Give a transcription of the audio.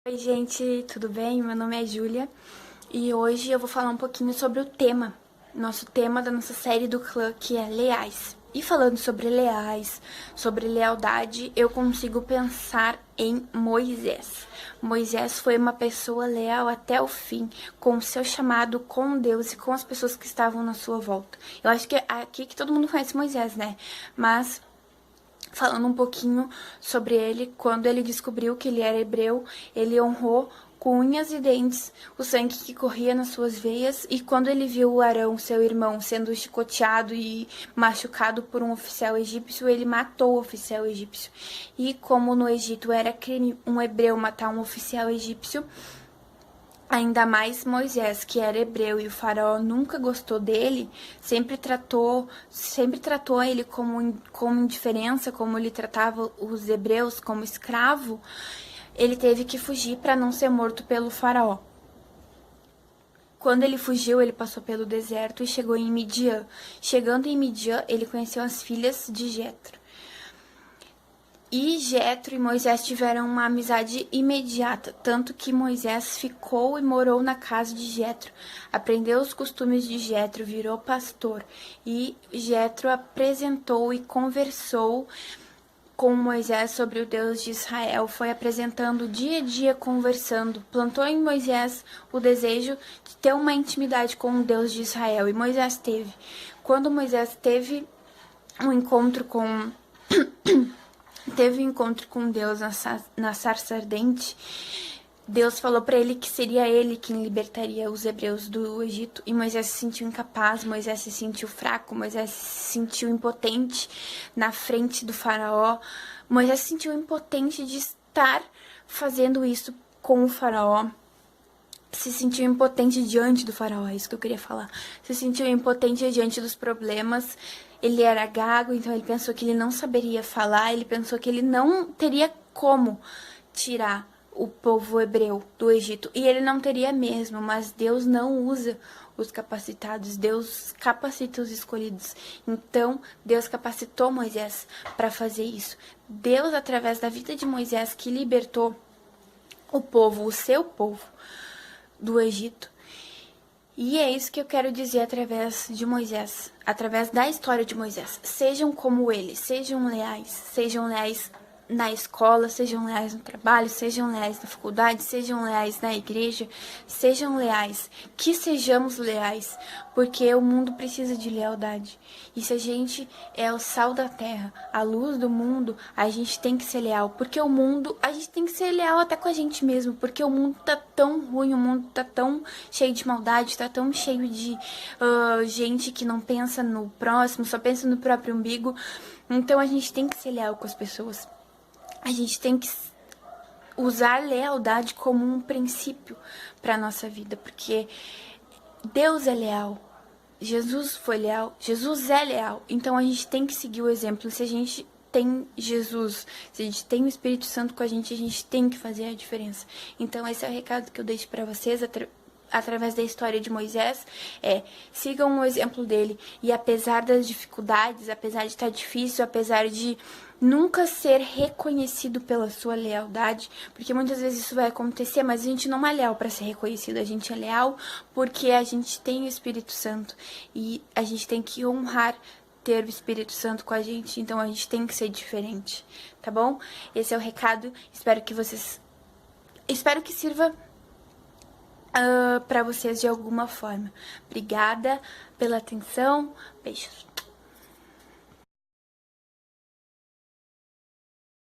Oi gente, tudo bem? Meu nome é Júlia e hoje eu vou falar um pouquinho sobre o tema, nosso tema da nossa série do clã, que é leais. E falando sobre leais, sobre lealdade, eu consigo pensar em Moisés. Moisés foi uma pessoa leal até o fim, com o seu chamado com Deus e com as pessoas que estavam na sua volta. Eu acho que é aqui que todo mundo conhece Moisés, né? Mas falando um pouquinho sobre ele, quando ele descobriu que ele era hebreu, ele honrou com unhas e dentes o sangue que corria nas suas veias, e quando ele viu o Arão, seu irmão, sendo chicoteado e machucado por um oficial egípcio, ele matou o oficial egípcio. E como no Egito era crime um hebreu matar um oficial egípcio, ainda mais Moisés, que era hebreu, e o faraó nunca gostou dele, sempre tratou ele como indiferença, como ele tratava os hebreus como escravo. Ele teve que fugir para não ser morto pelo faraó. Quando ele fugiu, ele passou pelo deserto e chegou em Midian. Chegando em Midian, ele conheceu as filhas de Jetro. E Jetro e Moisés tiveram uma amizade imediata, tanto que Moisés ficou e morou na casa de Jetro, aprendeu os costumes de Jetro, virou pastor, e Jetro apresentou e conversou com Moisés sobre o Deus de Israel, foi apresentando dia a dia, conversando, plantou em Moisés o desejo de ter uma intimidade com o Deus de Israel, e Moisés teve. Quando Moisés teve um encontro com Deus na sarça ardente, Deus falou para ele que seria ele quem libertaria os hebreus do Egito, e Moisés se sentiu incapaz, Moisés se sentiu fraco, Moisés se sentiu impotente na frente do faraó, Moisés se sentiu impotente de estar fazendo isso com o faraó, se sentiu impotente diante do faraó, é isso que eu queria falar, se sentiu impotente diante dos problemas. Ele era gago, então ele pensou que ele não saberia falar, ele pensou que ele não teria como tirar o povo hebreu do Egito, e ele não teria mesmo, mas Deus não usa os capacitados, Deus capacita os escolhidos. Então Deus capacitou Moisés para fazer isso. Deus, através da vida de Moisés, que libertou o povo, o seu povo, do Egito. E é isso que eu quero dizer através de Moisés, através da história de Moisés. Sejam como ele, sejam leais na escola, sejam leais no trabalho, sejam leais na faculdade, sejam leais na igreja, sejam leais, que sejamos leais, porque o mundo precisa de lealdade. E se a gente é o sal da terra, a luz do mundo, a gente tem que ser leal, porque o mundo, a gente tem que ser leal até com a gente mesmo, porque o mundo tá tão ruim, o mundo tá tão cheio de maldade, tá tão cheio de gente que não pensa no próximo, só pensa no próprio umbigo. Então a gente tem que ser leal com as pessoas. A gente tem que usar lealdade como um princípio para nossa vida, porque Deus é leal, Jesus foi leal, Jesus é leal, então a gente tem que seguir o exemplo. Se a gente tem Jesus, se a gente tem o Espírito Santo com a gente tem que fazer a diferença. Então esse é o recado que eu deixo para vocês através da história de Moisés, sigam o exemplo dele, e apesar das dificuldades, apesar de estar difícil, apesar de nunca ser reconhecido pela sua lealdade, porque muitas vezes isso vai acontecer, mas a gente não é leal para ser reconhecido, a gente é leal porque a gente tem o Espírito Santo, e a gente tem que honrar ter o Espírito Santo com a gente, então a gente tem que ser diferente, tá bom? Esse é o recado, espero que sirva para vocês de alguma forma. Obrigada pela atenção, beijos.